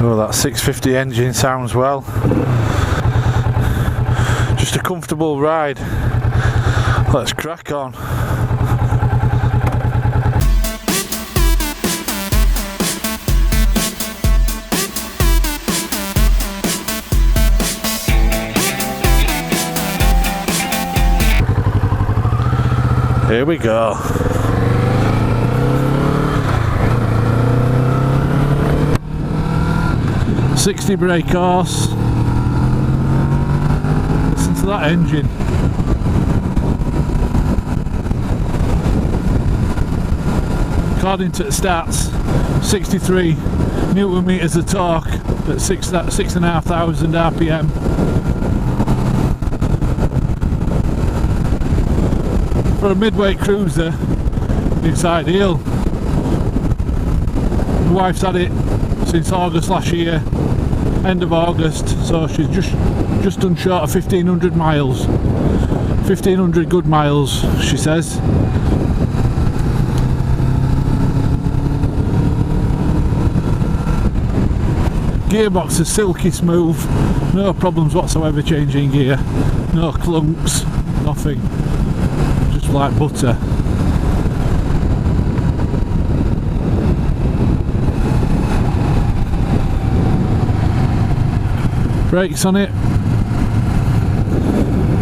Oh, that 650 engine sounds well. Just a comfortable ride. Let's crack on. Here we go. .60 brake horse. Listen to that engine. According to the stats, 63 Newton meters of torque at 6,500 RPM. For a midweight cruiser, it's ideal. My wife's had it since August last year, end of August, so she's just done short of 1,500 miles. 1,500 good miles, she says. Gearbox is silky smooth, no problems whatsoever changing gear, no clunks, nothing, just like butter. Brakes on it,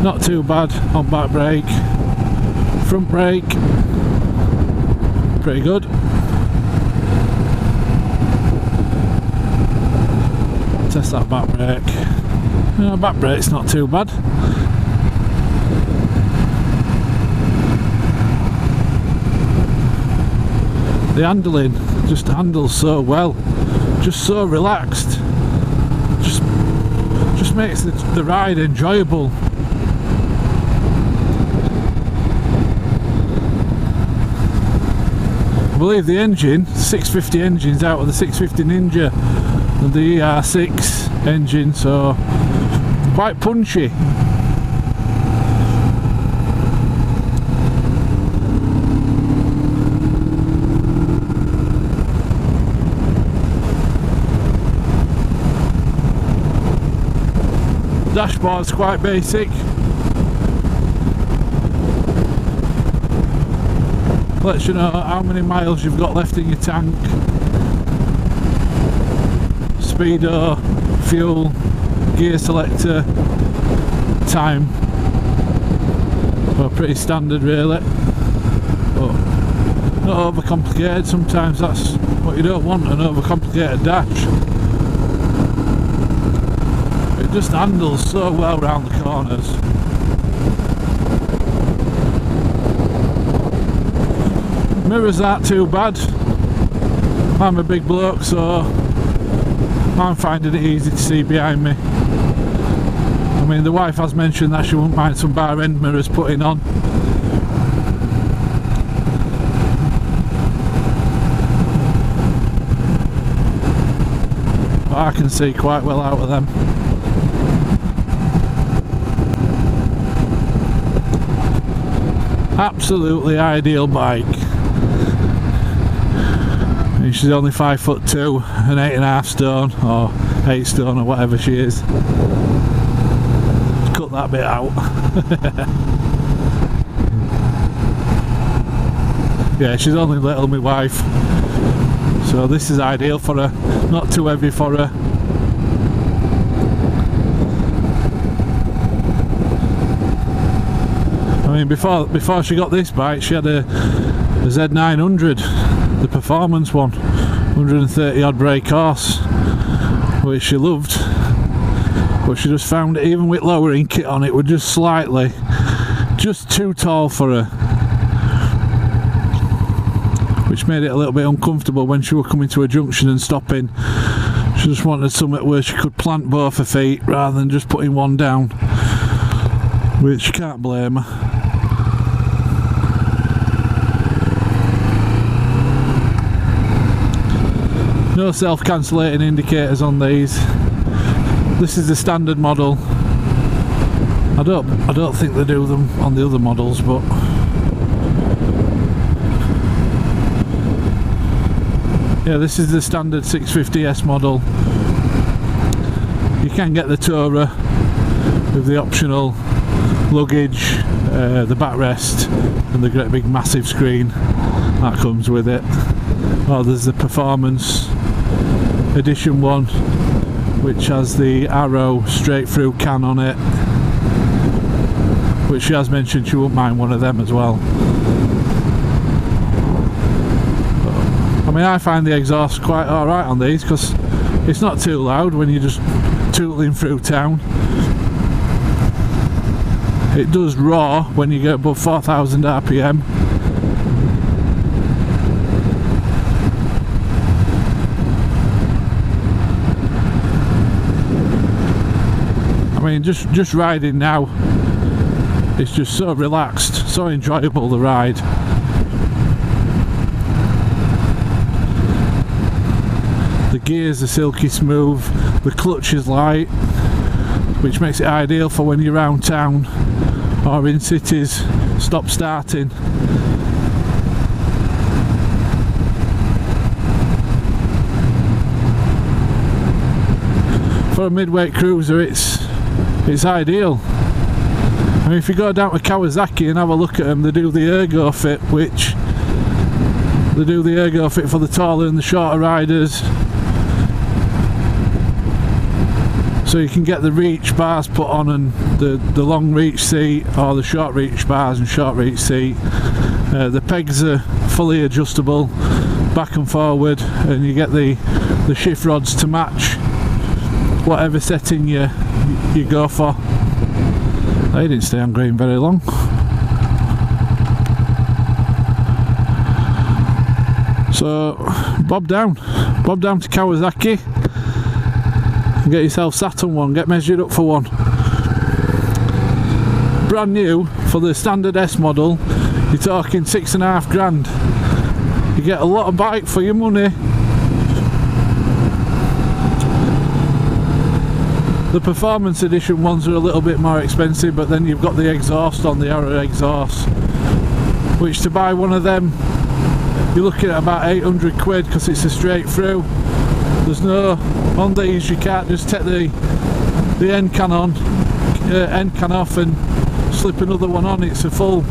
not too bad on back brake. Front brake, pretty good. Test that back brake. No, back brake's not too bad. The handling just handles so well, just so relaxed. Just makes the ride enjoyable. I believe the engine, 650 engine's out of the 650 Ninja and the ER6 engine, so quite punchy. Dashboard's quite basic. Lets you know how many miles you've got left in your tank. Speedo, fuel, gear selector, time. Well, pretty standard really. But not overcomplicated. Sometimes that's what you don't want, an overcomplicated dash. Just handles so well round the corners. Mirrors aren't too bad. I'm a big bloke, so I'm finding it easy to see behind me. I mean, the wife has mentioned that she wouldn't mind some bar end mirrors putting on. But I can see quite well out of them. Absolutely ideal bike. And she's only 5'2" and 8.5 stone, or 8 stone, or whatever she is. Let's cut that bit out. Yeah, she's only little, my wife. So this is ideal for her, not too heavy for her. I mean, before she got this bike, she had a Z900, the performance one, 130 odd brake horse, which she loved, but she just found it, even with lowering kit on it, was just slightly, just too tall for her, which made it a little bit uncomfortable when she was coming to a junction and stopping. She just wanted something where she could plant both her feet rather than just putting one down, which you can't blame her. No self-cancellating indicators on these. This is the standard model. I don't think they do them on the other models, but yeah, this is the standard 650S model can get the tourer with the optional luggage, the backrest and the great big massive screen that comes with it. Or there's the performance edition one, which has the Arrow straight through can on it, which she has mentioned she wouldn't mind one of them as well. I mean, I find the exhaust quite alright on these because it's not too loud when you're just tootling through town. It does roar when you get above 4,000 RPM. I mean, just riding now, it's just so relaxed, so enjoyable, the ride. The gears are silky smooth, the clutch is light, which makes it ideal for when you're around town or in cities, stop starting. For a midweight cruiser, it's ideal. I mean, if you go down to Kawasaki and have a look at them, they do the ergo fit, which they do the ergo fit for the taller and the shorter riders. So you can get the reach bars put on and the long reach seat, or the short reach bars and short reach seat. The pegs are fully adjustable back and forward, and you get the shift rods to match whatever setting you go for. They didn't stay on green very long. So bob down to Kawasaki and get yourself sat on one, get measured up for one. Brand new for the standard S model, you're talking £6,500. You get a lot of bike for your money. The performance edition ones are a little bit more expensive, but then you've got the exhaust on, the Arrow exhaust, which to buy one of them you're looking at about 800 quid because it's a straight through. There's no, on these you can't just take the end can on, end can off and slip another one on. It's a full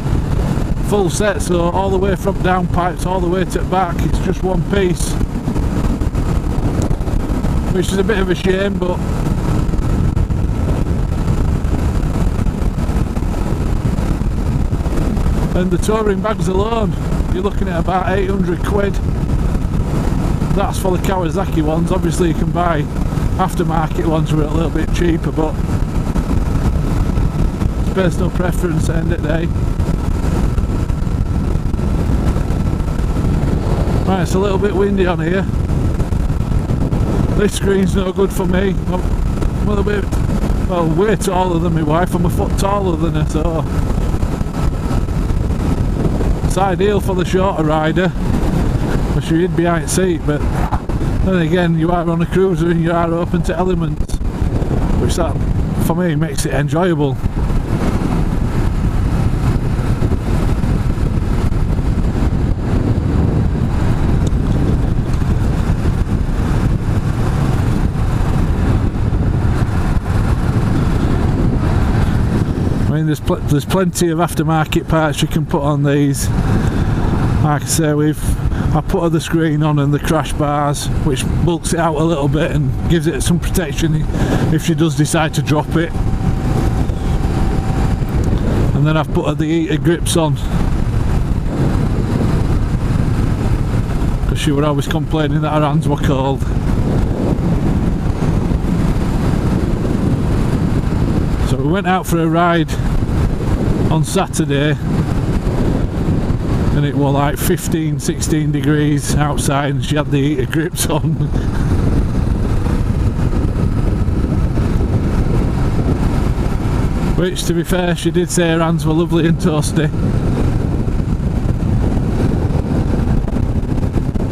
set, so all the way from downpipes all the way to the back, it's just one piece, which is a bit of a shame, but and the touring bags alone, you're looking at about 800 quid. That's for the Kawasaki ones. Obviously you can buy aftermarket ones which are a little bit cheaper, but it's personal preference at the end of the day. Right, it's a little bit windy on here. This screen's no good for me. I'm a little bit, well, way taller than my wife. I'm a foot taller than her, so it's ideal for the shorter rider, because you're in behind seat, but then again you are on a cruiser and you are open to elements, which that for me makes it enjoyable. I mean, there's plenty of aftermarket parts you can put on these. Like I say, I put the screen on and the crash bars, which bulks it out a little bit and gives it some protection if she does decide to drop it. And then I've put the heated grips on, because she were always complaining that her hands were cold. So we went out for a ride on Saturday, and it was like 15-16 degrees outside and she had the heater grips on. Which, to be fair, she did say her hands were lovely and toasty.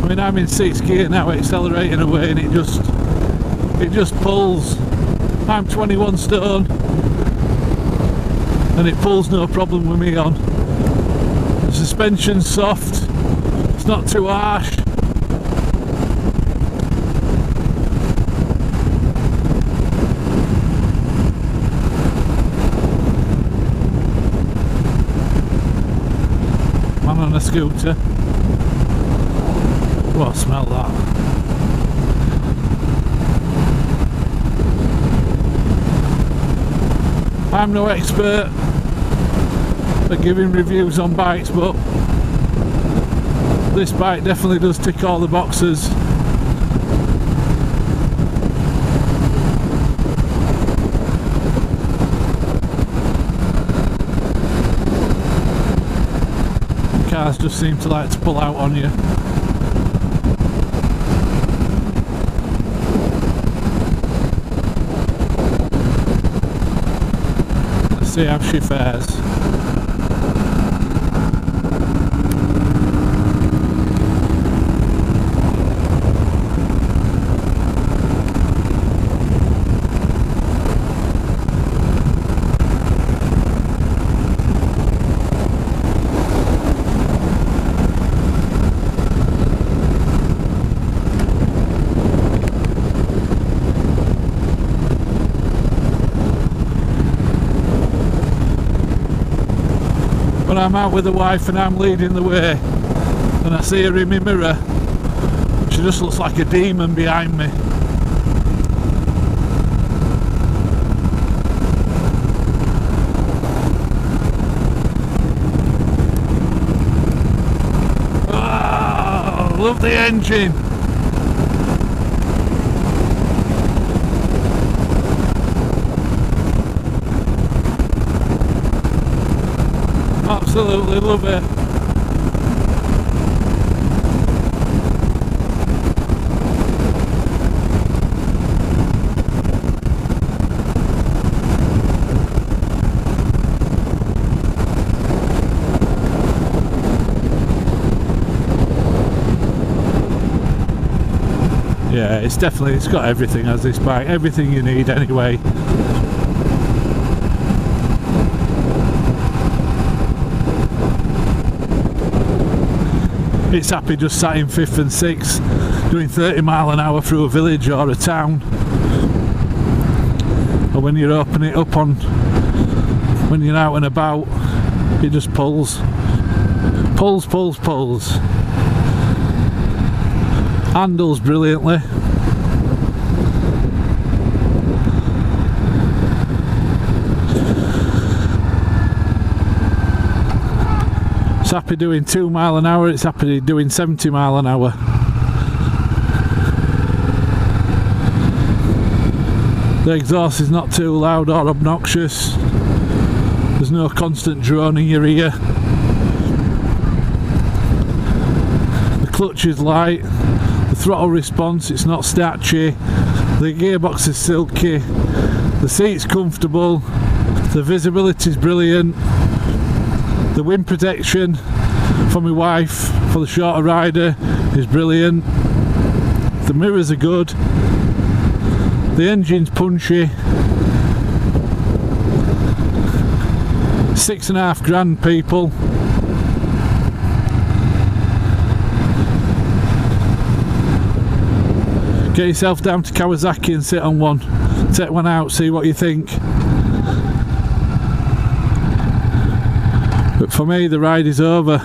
I mean, I'm in 6th gear now, accelerating away, and it just pulls. I'm 21 stone and it pulls no problem with me on. The suspension's soft, it's not too harsh. on a scooter. Well, smell that. I'm no expert at giving reviews on bikes, but this bike definitely does tick all the boxes. Cars just seem to like to pull out on you. Let's see how she fares. When I'm out with the wife and I'm leading the way and I see her in my mirror, she just looks like a demon behind me. Oh, love the engine. Absolutely love it. Yeah, it's got everything, as this bike, everything you need anyway. It's happy just sat in 5th and 6th doing 30 mile an hour through a village or a town, or when you're opening it up on, when you're out and about, it just pulls. Handles brilliantly. It's happy doing 2 mile an hour, it's happy doing 70 mile an hour. The exhaust is not too loud or obnoxious. There's no constant drone in your ear. The clutch is light. The throttle response, it's not statchy. The gearbox is silky. The seat's comfortable. The visibility is brilliant. The wind protection for my wife, for the shorter rider, is brilliant. The mirrors are good. The engine's punchy. £6,500, people. Get yourself down to Kawasaki and sit on one. Take one out, see what you think. But for me, the ride is over.